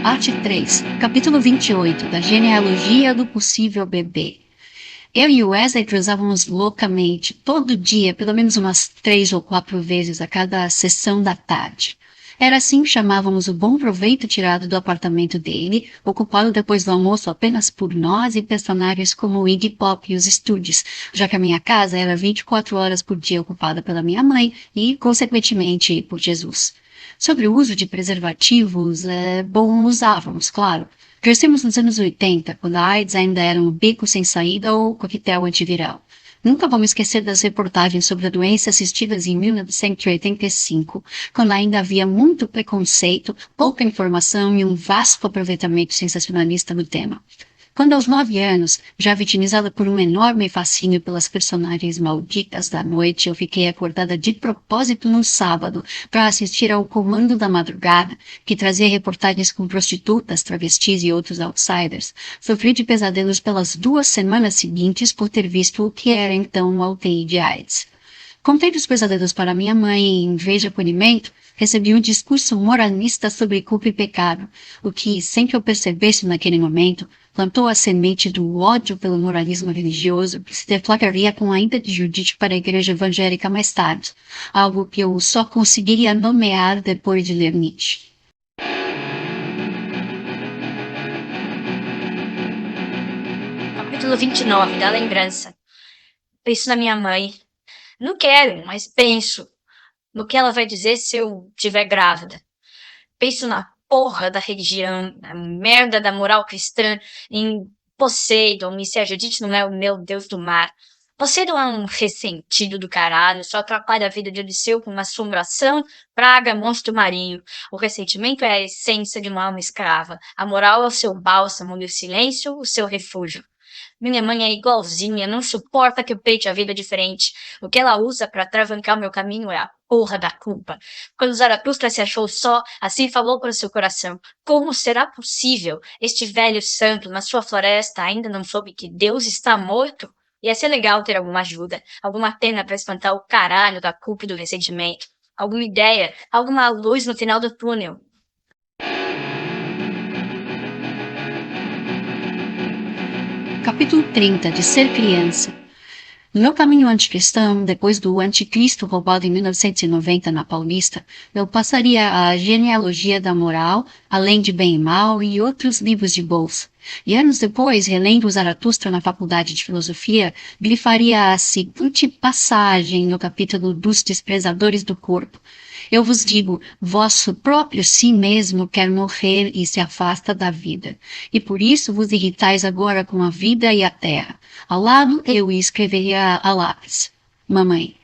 Parte 3, capítulo 28, da genealogia do possível bebê. Eu e o Wesley cruzávamos loucamente, todo dia, pelo menos umas 3 ou 4 vezes a cada sessão da tarde. Era assim que chamávamos o bom proveito tirado do apartamento dele, ocupado depois do almoço apenas por nós e personagens como o Iggy Pop e os Stooges, já que a minha casa era 24 horas por dia ocupada pela minha mãe e, consequentemente, por Jesus. Sobre o uso de preservativos, usávamos, claro. Crescemos nos anos 80, quando a AIDS ainda era um beco sem saída ou coquetel antiviral. Nunca vamos esquecer das reportagens sobre a doença assistidas em 1985, quando ainda havia muito preconceito, pouca informação e um vasto aproveitamento sensacionalista do tema. Quando aos 9 anos, já vitimizada por um enorme fascínio pelas personagens malditas da noite, eu fiquei acordada de propósito no sábado para assistir ao Comando da Madrugada, que trazia reportagens com prostitutas, travestis e outros outsiders. Sofri de pesadelos pelas 2 semanas seguintes por ter visto o que era então uma UTI de AIDS. Contei dos pesadelos para minha mãe e, em vez de acolhimento, recebi um discurso moralista sobre culpa e pecado, o que, sem que eu percebesse naquele momento, plantou a semente do ódio pelo moralismo religioso que se deflagraria com a ida de Judite para a igreja evangélica mais tarde, algo que eu só conseguiria nomear depois de ler Nietzsche. Capítulo 29, da lembrança. Penso na minha mãe. Não quero, mas penso no que ela vai dizer se eu estiver grávida. Penso na porra da religião, na merda da moral cristã, em Poseidon, e se a Judite não é o meu Deus do mar. Poseidon é um ressentido do caralho, só atrapalha a vida de Odisseu com uma assombração, praga, monstro marinho. O ressentimento é a essência de uma alma escrava. A moral é o seu bálsamo e o silêncio, o seu refúgio. Minha mãe é igualzinha, não suporta que eu peite a vida diferente. O que ela usa para atravancar o meu caminho é a porra da culpa. Quando Zaratustra se achou só, assim falou para o seu coração. Como será possível? Este velho santo na sua floresta ainda não soube que Deus está morto? Ia ser legal ter alguma ajuda, alguma pena para espantar o caralho da culpa e do ressentimento. Alguma ideia, alguma luz no final do túnel. Capítulo 30, de Ser Criança. No meu caminho anticristão, depois do Anticristo roubado em 1990 na Paulista, eu passaria a Genealogia da Moral, Além de Bem e Mal e outros livros de bolsa. E anos depois, relendo Zaratustra na Faculdade de Filosofia, glifaria a seguinte passagem no capítulo dos desprezadores do corpo. Eu vos digo, vosso próprio si mesmo quer morrer e se afasta da vida. E por isso vos irritais agora com a vida e a terra. Ao lado eu escreveria a lápis. Mamãe.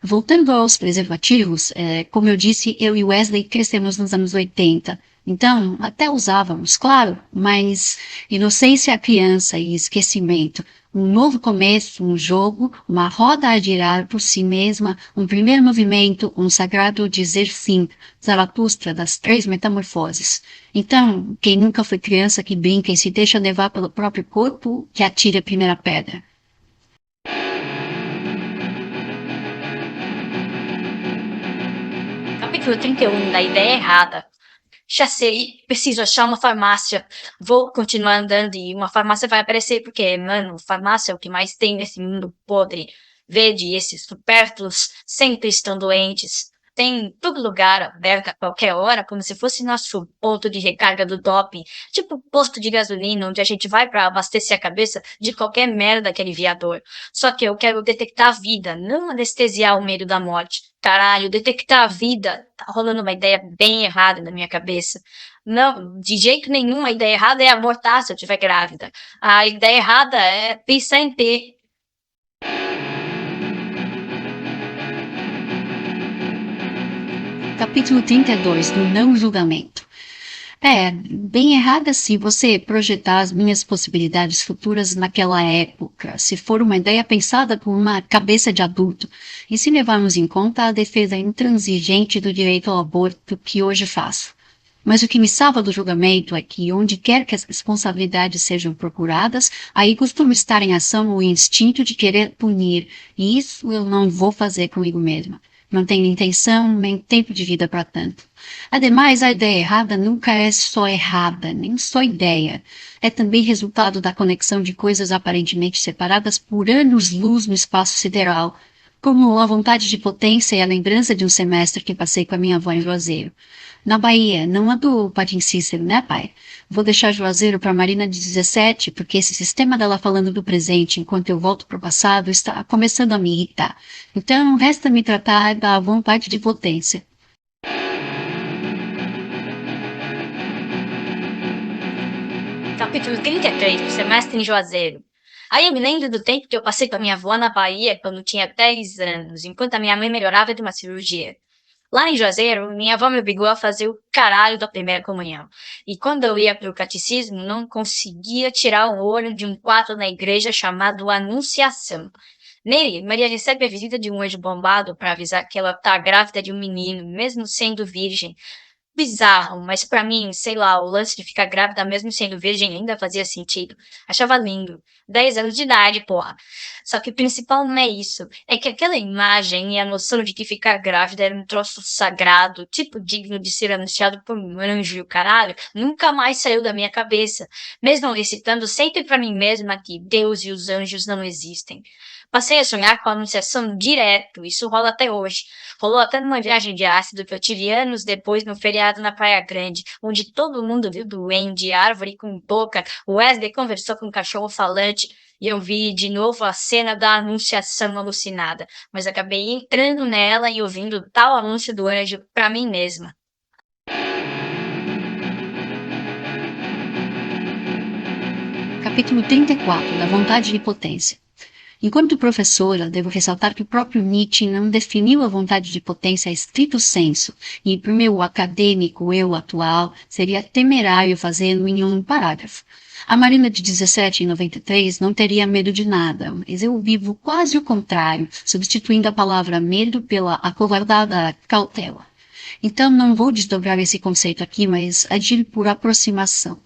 Voltando aos preservativos, como eu disse, eu e Wesley crescemos nos anos 80. Então, até usávamos, claro, mas inocência à criança e esquecimento. Um novo começo, um jogo, uma roda a girar por si mesma, um primeiro movimento, um sagrado dizer sim, Zaratustra das 3 metamorfoses. Então, quem nunca foi criança que brinca e se deixa levar pelo próprio corpo, que atire a primeira pedra. Capítulo 31, da ideia errada. Já sei, preciso achar uma farmácia. Vou continuar andando e uma farmácia vai aparecer, porque, mano, farmácia é o que mais tem nesse mundo podre. Vede, esses supérfluos sempre estão doentes. Tem todo lugar aberto a qualquer hora, como se fosse nosso ponto de recarga do doping. Tipo posto de gasolina, onde a gente vai pra abastecer a cabeça de qualquer merda que aliviador. Só que eu quero detectar a vida, não anestesiar o medo da morte. Caralho, detectar a vida. Tá rolando uma ideia bem errada na minha cabeça. Não, de jeito nenhum a ideia errada é abortar se eu estiver grávida. A ideia errada é pensar em ter. Capítulo 32, do não julgamento. Bem errada se você projetar as minhas possibilidades futuras naquela época, se for uma ideia pensada por uma cabeça de adulto, e se levarmos em conta a defesa intransigente do direito ao aborto que hoje faço. Mas o que me salva do julgamento é que, onde quer que as responsabilidades sejam procuradas, aí costuma estar em ação o instinto de querer punir, e isso eu não vou fazer comigo mesma. Não tenho intenção nem tempo de vida para tanto. Ademais, a ideia errada nunca é só errada, nem só ideia. É também resultado da conexão de coisas aparentemente separadas por anos-luz no espaço sideral, como a vontade de potência e a lembrança de um semestre que passei com a minha avó em Juazeiro. Na Bahia, não a do Patim Cícero, né, pai? Vou deixar Juazeiro para Marina de 17, porque esse sistema dela falando do presente enquanto eu volto para o passado está começando a me irritar. Então, resta me tratar da vontade de potência. Capítulo 33, do semestre em Juazeiro. Aí eu me lembro do tempo que eu passei com a minha avó na Bahia quando tinha 10 anos, enquanto a minha mãe melhorava de uma cirurgia. Lá em Juazeiro, minha avó me obrigou a fazer o caralho da primeira comunhão. E quando eu ia pro catecismo, não conseguia tirar o olho de um quadro na igreja chamado Anunciação. Nele, Maria recebe a visita de um anjo bombado para avisar que ela tá grávida de um menino, mesmo sendo virgem. Bizarro, mas pra mim, sei lá, o lance de ficar grávida mesmo sendo virgem ainda fazia sentido. Achava lindo. 10 anos de idade, porra. Só que o principal não é isso. É que aquela imagem e a noção de que ficar grávida era um troço sagrado, tipo digno de ser anunciado por um anjo e o caralho, nunca mais saiu da minha cabeça. Mesmo recitando sempre pra mim mesma que Deus e os anjos não existem. Passei a sonhar com a anunciação direto, isso rola até hoje. Rolou até numa viagem de ácido que eu tive anos depois no feriado na Praia Grande, onde todo mundo viu duende, árvore com boca, o Wesley conversou com um cachorro falante e eu vi de novo a cena da anunciação alucinada, mas acabei entrando nela e ouvindo tal anúncio do anjo pra mim mesma. Capítulo 34, da vontade de potência. Enquanto professora, devo ressaltar que o próprio Nietzsche não definiu a vontade de potência a estrito sensu, e para o meu acadêmico eu atual, seria temerário fazê-lo em um parágrafo. A Marina de 17 em 93 não teria medo de nada, mas eu vivo quase o contrário, substituindo a palavra medo pela acovardada cautela. Então não vou desdobrar esse conceito aqui, mas agir por aproximação.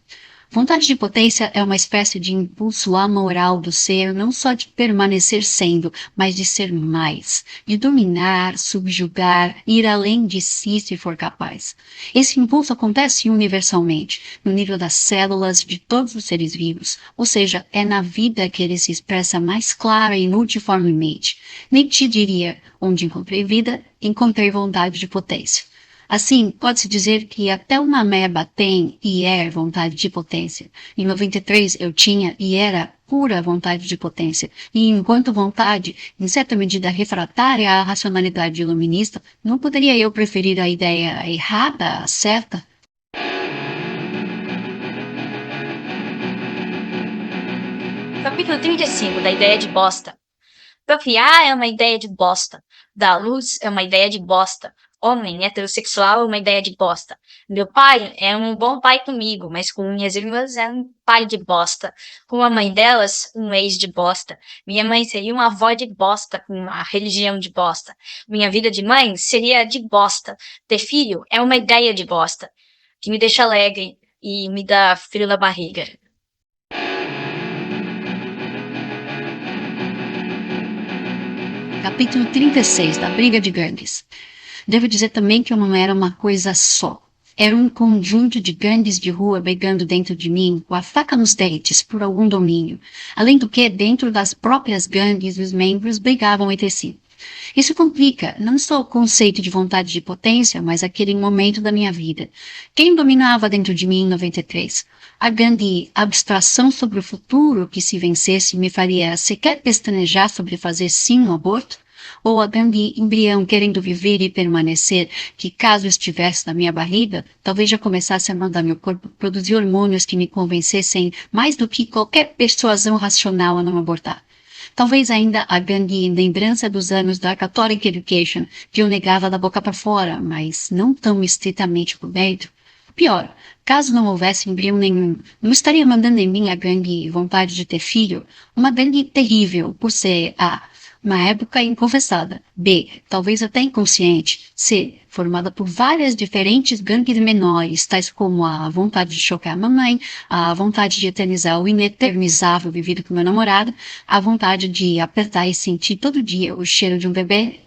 Vontade de potência é uma espécie de impulso amoral do ser, não só de permanecer sendo, mas de ser mais, de dominar, subjugar, ir além de si se for capaz. Esse impulso acontece universalmente, no nível das células de todos os seres vivos, ou seja, é na vida que ele se expressa mais clara e multiformemente. Nietzsche diria, onde encontrei vida, encontrei vontade de potência. Assim, pode-se dizer que até uma ameba tem e é vontade de potência. Em 93 eu tinha e era pura vontade de potência. E enquanto vontade, em certa medida refratária à racionalidade iluminista, não poderia eu preferir a ideia errada à certa? Capítulo 35, da ideia de bosta. Procriar é uma ideia de bosta. Dar luz é uma ideia de bosta. Homem heterossexual é uma ideia de bosta. Meu pai é um bom pai comigo, mas com minhas irmãs é um pai de bosta. Com a mãe delas, um ex de bosta. Minha mãe seria uma avó de bosta, com uma religião de bosta. Minha vida de mãe seria de bosta. Ter filho é uma ideia de bosta, que me deixa alegre e me dá frio na barriga. Capítulo 36, da briga de gangues. Devo dizer também que eu não era uma coisa só. Era um conjunto de gangues de rua brigando dentro de mim, com a faca nos dentes, por algum domínio. Além do que, dentro das próprias gangues, os membros brigavam entre si. Isso complica não só o conceito de vontade de potência, mas aquele momento da minha vida. Quem dominava dentro de mim em 93? A grande abstração sobre o futuro que, se vencesse, me faria sequer pestanejar sobre fazer sim um aborto? Ou a grande embrião querendo viver e permanecer, que caso estivesse na minha barriga, talvez já começasse a mandar meu corpo produzir hormônios que me convencessem mais do que qualquer persuasão racional a não abortar. Talvez ainda a grande lembrança dos anos da Catholic Education, que eu negava da boca para fora, mas não tão estritamente por dentro. Pior, caso não houvesse embrião nenhum, não estaria mandando em mim a grande vontade de ter filho, uma grande terrível, por ser A, uma época inconfessada, B, talvez até inconsciente, C, formada por várias diferentes gangues menores, tais como a vontade de chocar a mamãe, a vontade de eternizar o ineternizável vivido com meu namorado, a vontade de apertar e sentir todo dia o cheiro de um bebê.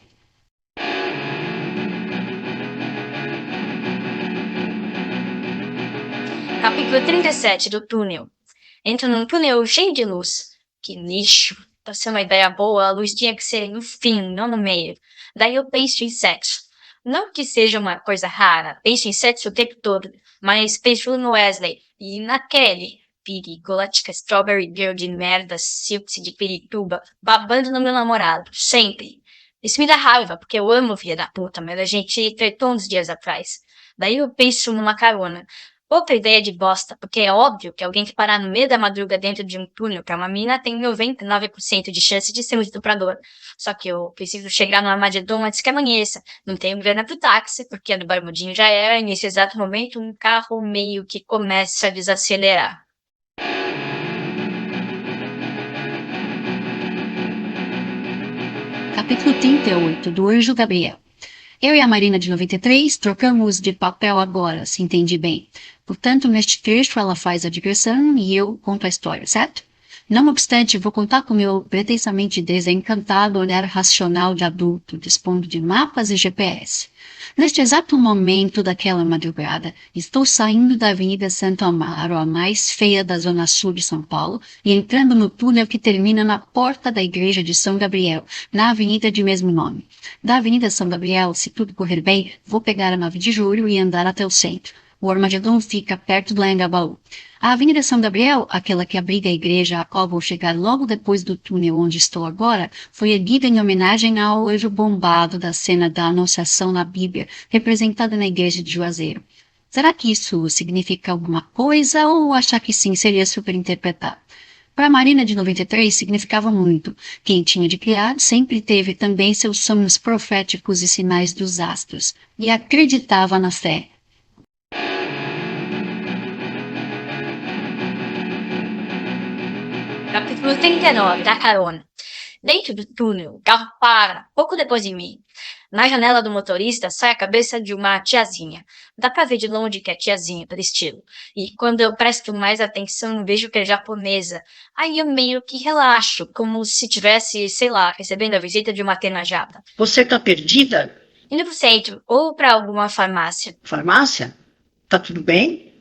Capítulo 37 do túnel. Entro num túnel cheio de luz. Que lixo. Pra ser uma ideia boa, a luz tinha que ser no fim, não no meio. Daí eu penso em sexo. Não que seja uma coisa rara, penso em sexo o tempo todo, mas penso no Wesley e na Kelly, perigótica strawberry girl de merda, silks de Pirituba, babando no meu namorado, sempre. Isso me dá raiva, porque eu amo filha da puta, mas a gente tretou uns dias atrás. Daí eu penso numa carona. Outra ideia de bosta, porque é óbvio que alguém que parar no meio da madruga dentro de um túnel pra uma mina tem 99% de chance de ser um estuprador. Só que eu preciso chegar no Armagedon antes que amanheça. Não tenho grana pro táxi, porque a do Barbudinho já era, e nesse exato momento um carro meio que começa a desacelerar. Capítulo 38 do Anjo Gabriel. Eu e a Marina de 93 trocamos de papel agora, se entendi bem. Portanto, neste trecho ela faz a digressão e eu conto a história, certo? Não obstante, vou contar com meu pretensamente desencantado olhar racional de adulto, dispondo de mapas e GPS. Neste exato momento daquela madrugada, estou saindo da Avenida Santo Amaro, a mais feia da zona sul de São Paulo, e entrando no túnel que termina na porta da igreja de São Gabriel, na avenida de mesmo nome. Da Avenida São Gabriel, se tudo correr bem, vou pegar a 9 de julho e andar até o centro. O Armagedon fica perto do Anhangabaú. A Avenida São Gabriel, aquela que abriga a igreja a qual vou chegar logo depois do túnel onde estou agora, foi erguida em homenagem ao anjo bombado da cena da Anunciação na Bíblia, representada na igreja de Juazeiro. Será que isso significa alguma coisa ou achar que sim seria superinterpretar? Para a Marina de 93 significava muito. Quem tinha de criar sempre teve também seus sonhos proféticos e sinais dos astros, e acreditava na fé. Capítulo 39 da carona. Dentro do túnel, o carro para, pouco depois de mim. Na janela do motorista sai a cabeça de uma tiazinha. Dá pra ver de longe que é tiazinha, por estilo. E quando eu presto mais atenção, vejo que é japonesa. Aí eu meio que relaxo, como se tivesse, sei lá, recebendo a visita de uma tenajata. Você tá perdida? Indo pro centro, ou pra alguma farmácia. Farmácia? Tá tudo bem?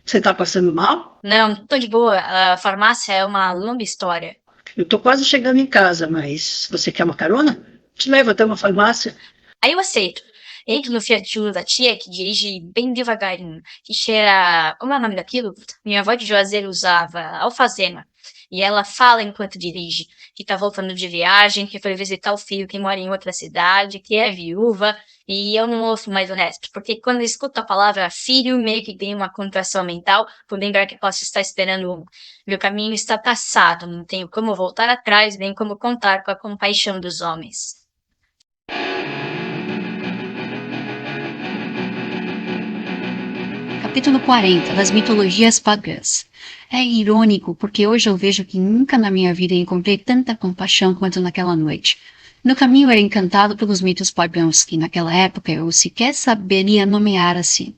Você tá passando mal? Não, tô de boa. A farmácia é uma longa história. Eu tô quase chegando em casa, mas você quer uma carona? Te levo até uma farmácia. Aí eu aceito. Entro no Fiat Uno da tia, que dirige bem devagarinho, que cheira... Como é o nome daquilo? Minha avó de Juazeiro usava alfazema. E ela fala enquanto dirige, que tá voltando de viagem, que foi visitar o filho que mora em outra cidade, que é viúva, e eu não ouço mais o resto, porque quando eu escuto a palavra filho, meio que tem uma contração mental, por lembrar que posso estar esperando um. Meu caminho está traçado, não tenho como voltar atrás, nem como contar com a compaixão dos homens. Capítulo 40 das mitologias pagãs. É irônico, porque hoje eu vejo que nunca na minha vida encontrei tanta compaixão quanto naquela noite. No caminho eu era encantado pelos mitos pagãos, que naquela época eu sequer saberia nomear assim.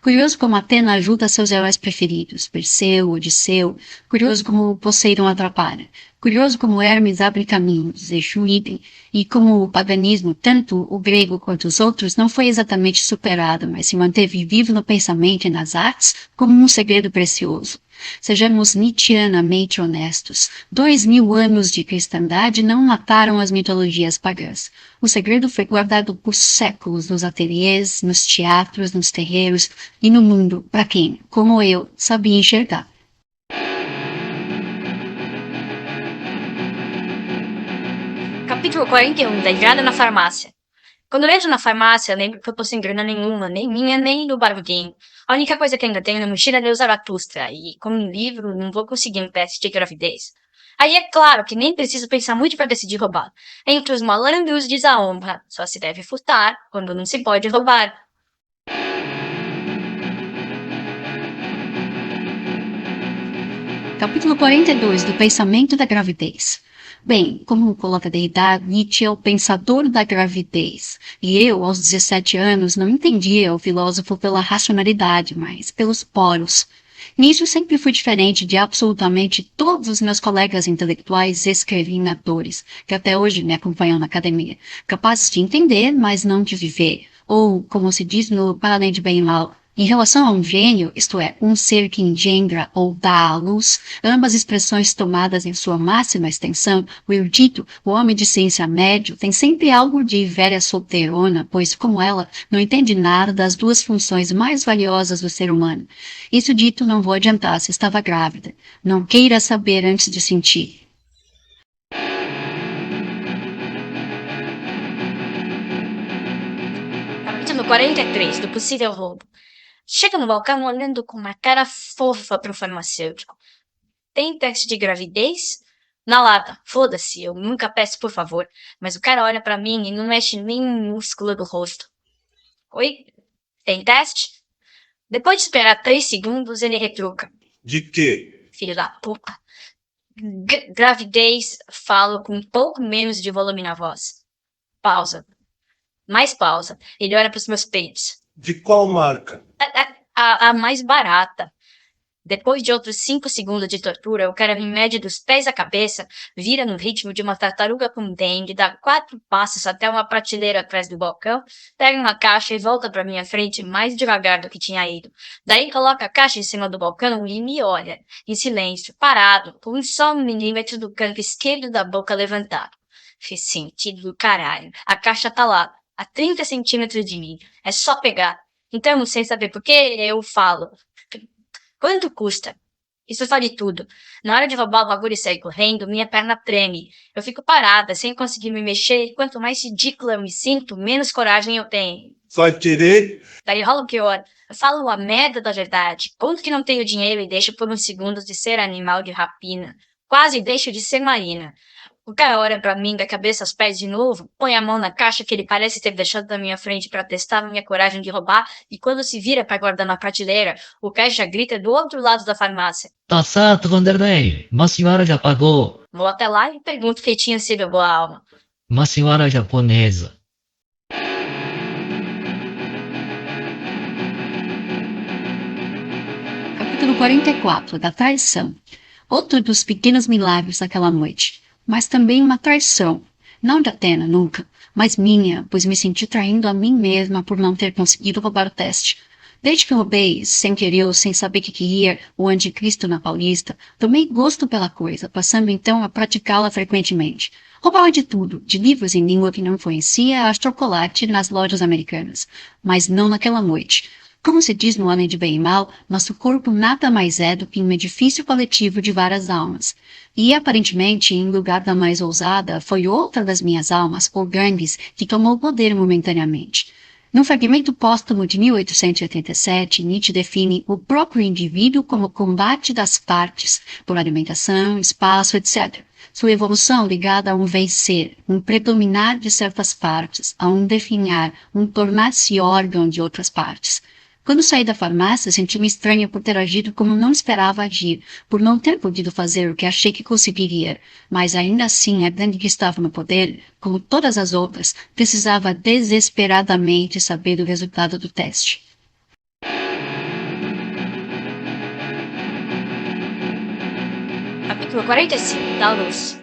Curioso como Atena ajuda seus heróis preferidos, Perseu, Odisseu, curioso como Poseidon atrapalha, curioso como Hermes abre caminhos, Exu idem, e como o paganismo, tanto o grego quanto os outros, não foi exatamente superado, mas se manteve vivo no pensamento e nas artes como um segredo precioso. Sejamos nietzscheanamente honestos. 2000 anos de cristandade não mataram as mitologias pagãs. O segredo foi guardado por séculos nos ateliês, nos teatros, nos terreiros e no mundo, para quem, como eu, sabia enxergar. Capítulo 41 da entrada na farmácia. Quando eu entro na farmácia, lembro que eu tô sem grana nenhuma, nem minha, nem do Barbudinho. A única coisa que ainda tenho na mochila é o Zaratustra, e como um livro, não vou conseguir um teste de gravidez. Aí é claro que nem preciso pensar muito para decidir roubar. Entre os malandros diz a honra, só se deve furtar quando não se pode roubar. Capítulo 42 do pensamento da gravidez. Bem, como coloca Derrida, Nietzsche é o pensador da gravidez. E eu, aos 17 anos, não entendia o filósofo pela racionalidade, mas pelos poros. Nisso sempre fui diferente de absolutamente todos os meus colegas intelectuais escrevinadores, que até hoje me acompanham na academia, capazes de entender, mas não de viver. Ou, como se diz no Para Além de Bem e Mal, Em relação a um gênio, isto é, um ser que engendra ou dá à luz, ambas expressões tomadas em sua máxima extensão, o erudito, o homem de ciência médio, tem sempre algo de velha solteirona, pois, como ela, não entende nada das duas funções mais valiosas do ser humano. Isso dito, não vou adiantar se estava grávida. Não queira saber antes de sentir. Capítulo 43, do possível roubo. Chega no balcão olhando com uma cara fofa pro farmacêutico. Tem teste de gravidez? Na lata. Foda-se, eu nunca peço por favor. Mas o cara olha pra mim e não mexe nem um músculo do rosto. Oi? Tem teste? Depois de esperar 3 segundos, ele retruca. De quê? Filho da puta. Gravidez, falo com um pouco menos de volume na voz. Pausa. Mais pausa. Ele olha pros meus peitos. De qual marca? A mais barata. Depois de outros 5 segundos de tortura, o cara me mede dos pés à cabeça, vira no ritmo de uma tartaruga com dengue, dá 4 passos até uma prateleira atrás do balcão, pega uma caixa e volta pra minha frente mais devagar do que tinha ido. Daí coloca a caixa em cima do balcão e me olha, em silêncio, parado, com só 1 milímetro do canto esquerdo da boca levantado. Fez sentido do caralho. A caixa tá lá, a 30 centímetros de mim. É só pegar. Então, sem saber por que, eu falo. Quanto custa? Isso vale tudo. Na hora de roubar o bagulho e sair correndo, minha perna treme. Eu fico parada, sem conseguir me mexer, e quanto mais ridícula eu me sinto, menos coragem eu tenho. Vai querer? Daí rola o pior. Eu falo a merda da verdade. Conto que não tenho dinheiro e deixo por uns segundos de ser animal de rapina. Quase deixo de ser Marina. O cara olha pra mim da cabeça aos pés de novo, põe a mão na caixa que ele parece ter deixado na minha frente pra testar a minha coragem de roubar, e quando se vira pra guardar na prateleira, o caixa grita do outro lado da farmácia. Tá certo, Vanderlei. Uma senhora já pagou. Vou até lá e pergunto quem tinha sido boa alma. Uma senhora japonesa. Capítulo 44, da traição. Outro dos pequenos milagres daquela noite. Mas também uma traição. Não de Atena, nunca, mas minha, pois me senti traindo a mim mesma por não ter conseguido roubar o teste. Desde que roubei, sem querer ou sem saber que queria, o anticristo na Paulista, tomei gosto pela coisa, passando então a praticá-la frequentemente. Roubava de tudo, de livros em língua que não conhecia a chocolate nas lojas americanas. Mas não naquela noite. Como se diz no Homem de Bem e Mal, nosso corpo nada mais é do que um edifício coletivo de várias almas. E, aparentemente, em lugar da mais ousada, foi outra das minhas almas, ou gangues, que tomou o poder momentaneamente. No fragmento póstumo de 1887, Nietzsche define o próprio indivíduo como combate das partes, por alimentação, espaço, etc. Sua evolução ligada a um vencer, um predominar de certas partes, a um definhar, um tornar-se órgão de outras partes. Quando saí da farmácia, senti-me estranha por ter agido como não esperava agir, por não ter podido fazer o que achei que conseguiria. Mas ainda assim, a gangue que estava no poder, como todas as outras, precisava desesperadamente saber o resultado do teste. Capítulo 45, da luz.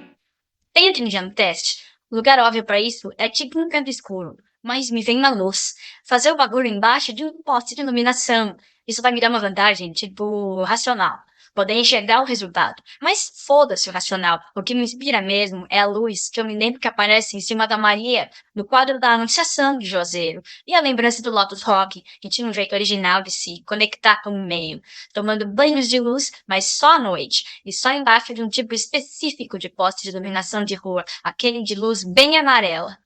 Tem atingir no teste? O lugar óbvio pra isso é tipo um canto escuro. Mas me vem na luz. Fazer o bagulho embaixo de um poste de iluminação. Isso vai me dar uma vantagem, tipo, racional. Poder enxergar o resultado. Mas foda-se o racional. O que me inspira mesmo é a luz que eu me lembro que aparece em cima da Maria, no quadro da Anunciação de Juazeiro. E a lembrança do Lotus Rock, que tinha um jeito original de se conectar com o meio. Tomando banhos de luz, mas só à noite. E só embaixo de um tipo específico de poste de iluminação de rua. Aquele de luz bem amarela.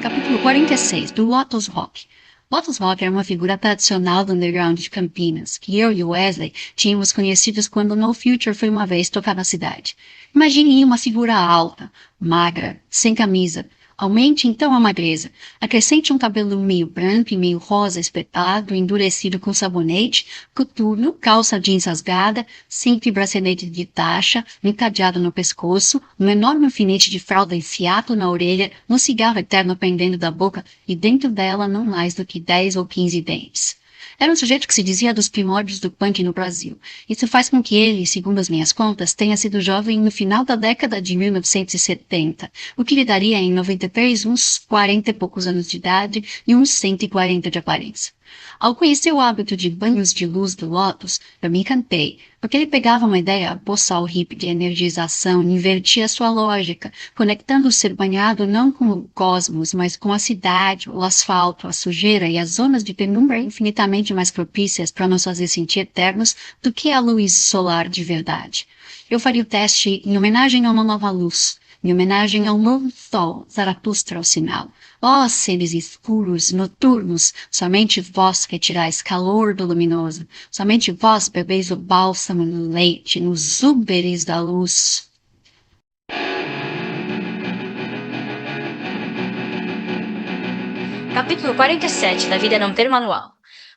Capítulo 46, do Lotus Rock. Lotus Rock era uma figura tradicional do underground de Campinas, que eu e o Wesley tínhamos conhecidos quando No Future foi uma vez tocar na cidade. Imagine uma figura alta, magra, sem camisa. Aumente então a magreza. Acrescente um cabelo meio branco e meio rosa espetado, endurecido com sabonete, coturno, calça jeans rasgada, cinto e bracelete de taxa, um cadeado no pescoço, um enorme alfinete de fralda enfiado na orelha, um cigarro eterno pendendo da boca e dentro dela não mais do que 10 ou 15 dentes. Era um sujeito que se dizia dos primórdios do punk no Brasil. Isso faz com que ele, segundo as minhas contas, tenha sido jovem no final da década de 1970, o que lhe daria em 93 uns 40 e poucos anos de idade e uns 140 de aparência. Ao conhecer o hábito de banhos de luz do Lotus, eu me encantei, porque ele pegava uma ideia boçal hippie de energização e invertia sua lógica, conectando o ser banhado não com o cosmos, mas com a cidade, o asfalto, a sujeira e as zonas de penumbra infinitamente mais propícias para nos fazer sentir eternos do que a luz solar de verdade. Eu faria o teste em homenagem a uma nova luz, em homenagem ao novo sol, Zaratustra ao sinal. Ó seres escuros, noturnos, somente vós retirais calor do luminoso, somente vós bebeis o bálsamo no leite, nos úberes da luz. Capítulo 47 da Vida Não Ter Manual.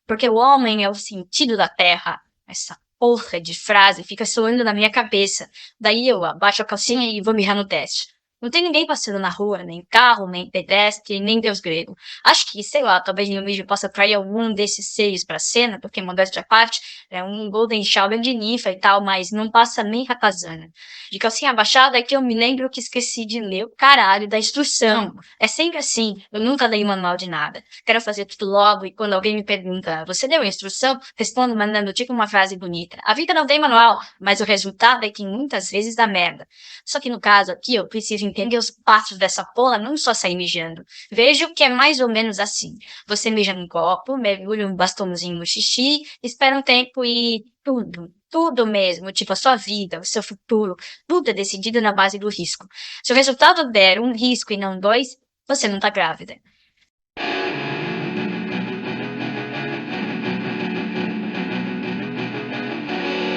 Porque o homem é o sentido da terra. Essa porra de frase fica soando na minha cabeça. Daí eu abaixo a calcinha e vou mirar no teste. Não tem ninguém passando na rua, nem carro, nem pedestre, nem deus grego. Acho que, sei lá, talvez meu vídeo possa atrair algum desses seres pra cena, porque, modéstia à parte, é um Golden Shower de ninfa e tal, mas não passa nem ratazana. De calcinha abaixada é que eu me lembro que esqueci de ler o caralho da instrução. É sempre assim, eu nunca leio manual de nada. Quero fazer tudo logo e quando alguém me pergunta, você leu a instrução? Respondo mandando tipo uma frase bonita. A vida não tem manual, mas o resultado é que muitas vezes dá merda. Só que no caso aqui eu preciso entender os passos dessa porra, não só sair mijando. Vejo que é mais ou menos assim. Você mija num copo, mergulha um bastãozinho no xixi, espera um tempo e tudo mesmo, tipo a sua vida, o seu futuro, tudo é decidido na base do risco. Se o resultado der um risco e não dois, você não tá grávida.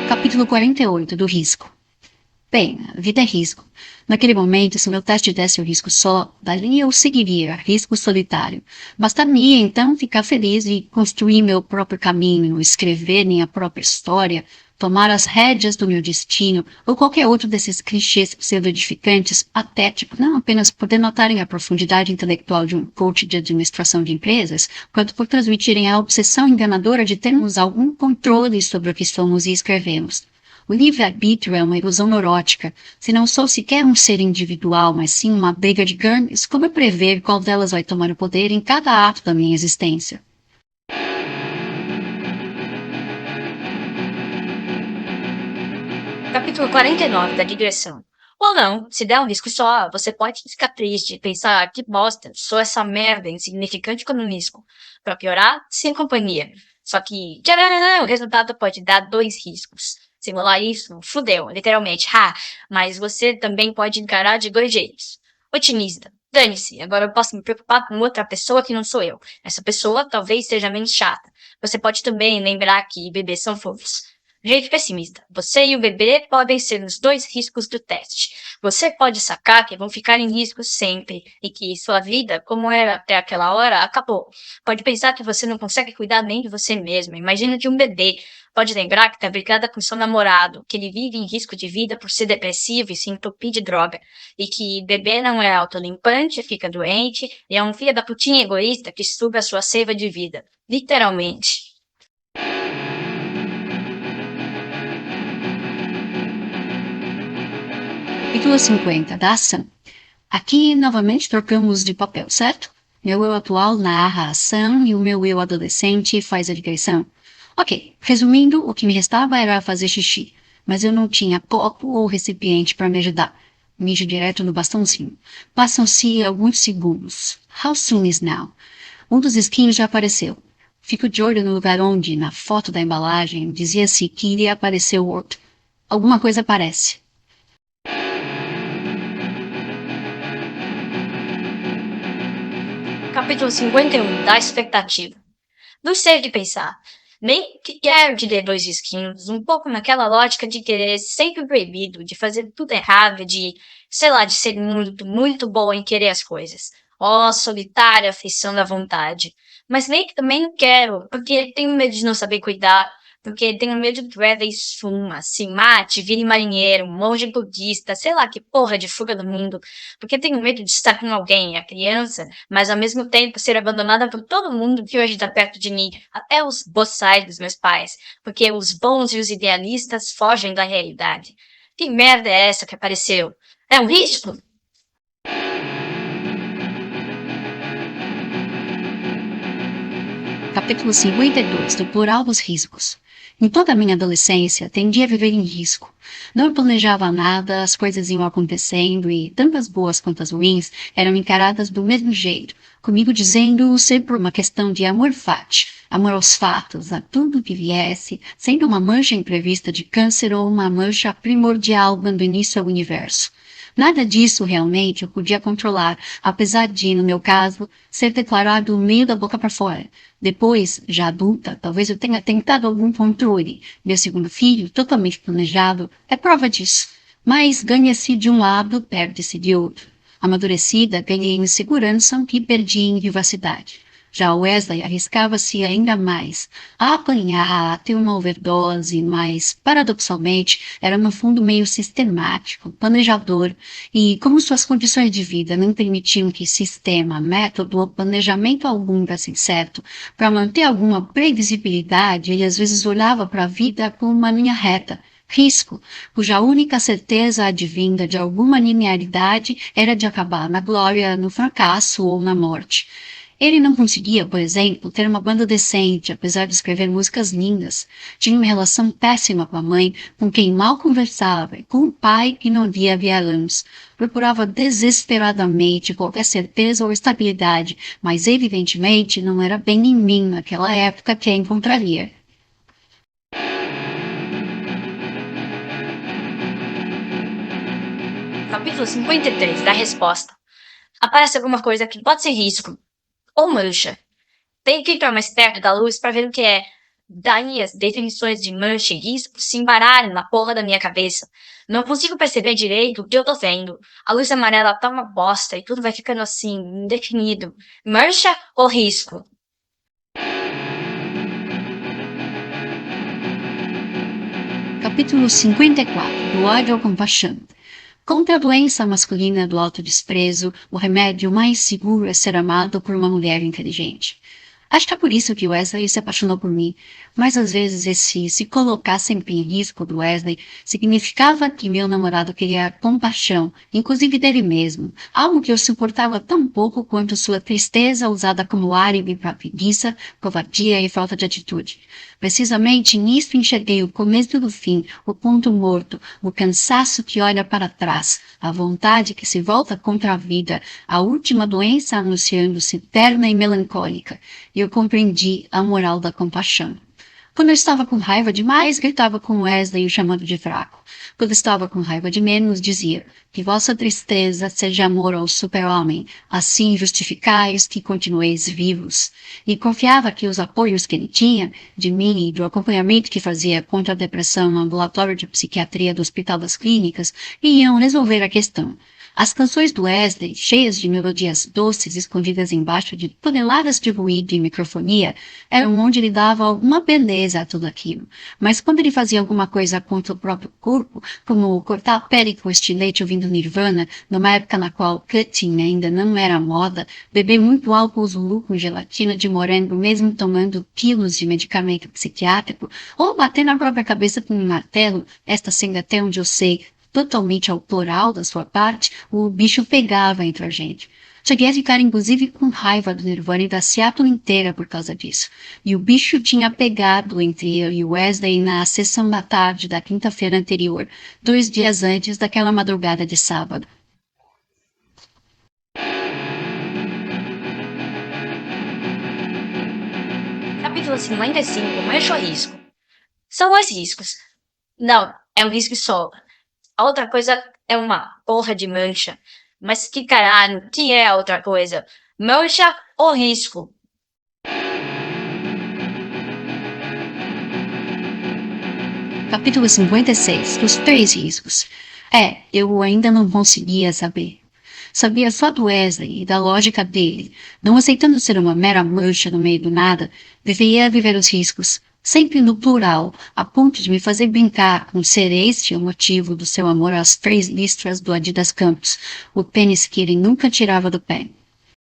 Capítulo 48 do risco. Bem, a vida é risco. Naquele momento, se meu teste desse o risco só, dali eu seguiria, risco solitário. Bastaria, então, ficar feliz e construir meu próprio caminho, escrever minha própria história, tomar as rédeas do meu destino, ou qualquer outro desses clichês pseudo-edificantes, patéticos, não apenas por denotarem a profundidade intelectual de um coach de administração de empresas, quanto por transmitirem a obsessão enganadora de termos algum controle sobre o que somos e escrevemos. O livre-arbítrio é uma ilusão neurótica. Se não sou sequer um ser individual, mas sim uma briga de gangues, como prever qual delas vai tomar o poder em cada ato da minha existência? Capítulo 49 da digressão. Ou não, se der um risco só, você pode ficar triste e pensar, que bosta, sou essa merda insignificante como um risco. Pra piorar, sem companhia. Só que, tcharam, o resultado pode dar 2 riscos. Simular isso, fudeu, literalmente, mas você também pode encarar de 2 jeitos. Otimista. Dane-se, agora eu posso me preocupar com outra pessoa que não sou eu. Essa pessoa talvez seja menos chata. Você pode também lembrar que bebês são fofos. Jeito pessimista. Você e o bebê podem ser os 2 riscos do teste. Você pode sacar que vão ficar em risco sempre e que sua vida, como era até aquela hora, acabou. Pode pensar que você não consegue cuidar nem de você mesmo. Imagina de um bebê. Pode lembrar que tá brigada com seu namorado, que ele vive em risco de vida por ser depressivo e se entupir de droga. E que bebê não é autolimpante, fica doente e é um filho da putinha egoísta que suga a sua seiva de vida. Literalmente. Capítulo 50 da ação. Aqui, novamente, trocamos de papel, certo? Meu eu atual narra a ação e o meu eu adolescente faz a digressão. Ok, resumindo, o que me restava era fazer xixi, mas eu não tinha copo ou recipiente para me ajudar. Mijo direto no bastãozinho. Passam-se alguns segundos. How soon is now? Um dos esquinhos já apareceu. Fico de olho no lugar onde, na foto da embalagem, dizia-se que iria aparecer o outro. Alguma coisa aparece. Capítulo 51 da expectativa. Não sei de pensar. Nem que quero te dar 2 esquinhos, um pouco naquela lógica de querer sempre proibido, de fazer tudo errado, de, sei lá, de ser muito, muito bom em querer as coisas. Ó, solitária afeição da vontade. Mas nem que também não quero, porque tenho medo de não saber cuidar, Porque tenho medo que o Wesley suma, se mate, vire marinheiro, monge budista, sei lá que porra de fuga do mundo. Porque tenho medo de estar com alguém, a criança, mas ao mesmo tempo ser abandonada por todo mundo que hoje está perto de mim, até os boçais dos meus pais. Porque os bons e os idealistas fogem da realidade. Que merda é essa que apareceu? É um risco? Capítulo 52, do plural dos riscos. Em toda a minha adolescência, tendi a viver em risco. Não planejava nada, as coisas iam acontecendo e, tanto as boas quanto as ruins, eram encaradas do mesmo jeito, comigo dizendo ser por uma questão de amor fati, amor aos fatos, a tudo que viesse, sendo uma mancha imprevista de câncer ou uma mancha primordial dando início ao universo. Nada disso realmente eu podia controlar, apesar de, no meu caso, ser declarado meio da boca para fora. Depois, já adulta, talvez eu tenha tentado algum controle. Meu segundo filho, totalmente planejado, é prova disso. Mas ganha-se de um lado, perde-se de outro. Amadurecida, ganhei em segurança e perdi em vivacidade. Já Wesley arriscava-se ainda mais a apanhar, a ter uma overdose, mas, paradoxalmente, era no fundo meio sistemático, planejador, e como suas condições de vida não permitiam que sistema, método ou planejamento algum desse certo, para manter alguma previsibilidade, ele às vezes olhava para a vida por uma linha reta, risco, cuja única certeza advinda de alguma linearidade era de acabar na glória, no fracasso ou na morte. Ele não conseguia, por exemplo, ter uma banda decente, apesar de escrever músicas lindas. Tinha uma relação péssima com a mãe, com quem mal conversava, e com o pai que não via havia anos. Procurava desesperadamente qualquer certeza ou estabilidade, mas evidentemente não era bem em mim naquela época que a encontraria. Capítulo 53, da resposta. Aparece alguma coisa que pode ser risco ou mancha. Tenho que entrar mais perto da luz para ver o que é. Daí as definições de mancha e risco se embaralham na porra da minha cabeça. Não consigo perceber direito o que eu tô vendo. A luz amarela tá uma bosta e tudo vai ficando assim, indefinido. Mancha ou risco? Capítulo 54, do ódio à compaixão. Contra a doença masculina do autodesprezo, o remédio mais seguro é ser amado por uma mulher inteligente. Acho que é por isso que Wesley se apaixonou por mim, mas às vezes esse se colocar sempre em risco do Wesley significava que meu namorado queria compaixão, inclusive dele mesmo, algo que eu suportava tão pouco quanto sua tristeza usada como álibi para preguiça, covardia e falta de atitude. Precisamente nisso enxerguei o começo do fim, o ponto morto, o cansaço que olha para trás, a vontade que se volta contra a vida, a última doença anunciando-se terna e melancólica. E eu compreendi a moral da compaixão. Quando eu estava com raiva demais, gritava com Wesley o chamando de fraco. Quando estava com raiva de menos, dizia: que vossa tristeza seja amor ao super-homem, assim justificais que continueis vivos. E confiava que os apoios que ele tinha, de mim e do acompanhamento que fazia contra a depressão no ambulatório de psiquiatria do Hospital das Clínicas, iam resolver a questão. As canções do Wesley, cheias de melodias doces escondidas embaixo de toneladas de ruído e microfonia, eram onde ele dava alguma beleza a tudo aquilo. Mas quando ele fazia alguma coisa contra o próprio corpo, como cortar a pele com estilete ouvindo Nirvana, numa época na qual cutting ainda não era moda, beber muito álcool Zulu com gelatina de morango mesmo tomando quilos de medicamento psiquiátrico, ou bater na própria cabeça com um martelo, esta sendo até onde eu sei, totalmente autoral da sua parte, o bicho pegava entre a gente. Cheguei a ficar inclusive com raiva do Nirvana e da Seattle inteira por causa disso. E o bicho tinha pegado entre eu e Wesley na sessão da tarde da quinta-feira anterior, 2 dias antes daquela madrugada de sábado. Capítulo 55, mancha ou risco? São dois riscos. Não, é um risco só. A outra coisa é uma porra de mancha. Mas que caralho, que é a outra coisa? Mancha ou risco? Capítulo 56, dos 3 riscos. Eu ainda não conseguia saber. Sabia só do Wesley e da lógica dele. Não aceitando ser uma mera mancha no meio do nada, deveria viver os riscos. sempre no plural, a ponto de me fazer brincar com ser este o motivo do seu amor às 3 listras do Adidas Campus, o pênis que ele nunca tirava do pé.